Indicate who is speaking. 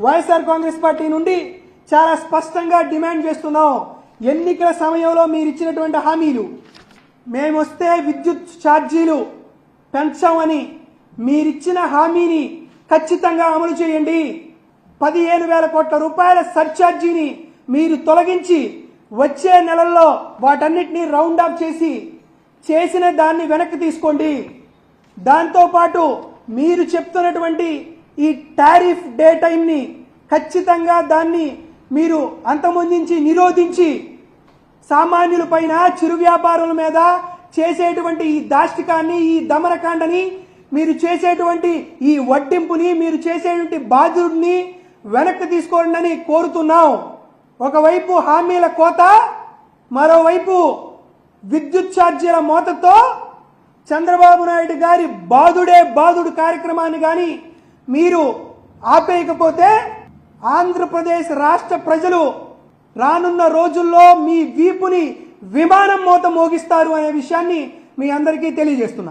Speaker 1: YSR Congress party నుండి చాలా స్పష్టంగా డిమాండ్ చేస్తున్నాం. ఎన్నికల సమయంలో మీరు ఇచ్చినటువంటి హామీలు, మేము వస్తే విద్యుత్ ఛార్జీలు పెంచామని మీరిచ్చిన హామీని ఖచ్చితంగా అమలు చేయండి. 15,000 కోట్ల రూపాయల సర్ఛార్జీని మీరు తొలగించి వచ్చే నెలల్లో వాటన్నిటినీ రౌండ్ ఆఫ్ చేసిన దాన్ని వెనక్కి తీసుకోండి. దాంతోపాటు మీరు చెప్తున్నటువంటి ఈ టారిఫ్ డే టైంని ఖచ్చితంగా దాన్ని మీరు అంతమొందించి నిరోధించి సామాన్యుల పైన, చిరు వ్యాపారుల మీద చేసేటువంటి ఈ దాష్టికాన్ని, ఈ దమనకాండని, మీరు చేసేటువంటి ఈ వడ్డింపుని, మీరు చేసేటువంటి బాధ్యుడిని వెనక్కి తీసుకోండి అని కోరుతున్నాం. ఒకవైపు హామీల కోత, మరోవైపు విద్యుత్ ఛార్జీల మోతతో చంద్రబాబు నాయుడు గారి బాదుడే బాదుడు కార్యక్రమాన్ని కానీ మీరు ఆపేయకపోతే ఆంధ్రప్రదేశ్ రాష్ట్ర ప్రజలు రానున్న రోజుల్లో మీ వీపుని విమానం మోత మోగిస్తారు అనే విషయాన్ని మీ అందరికీ తెలియజేస్తున్నా.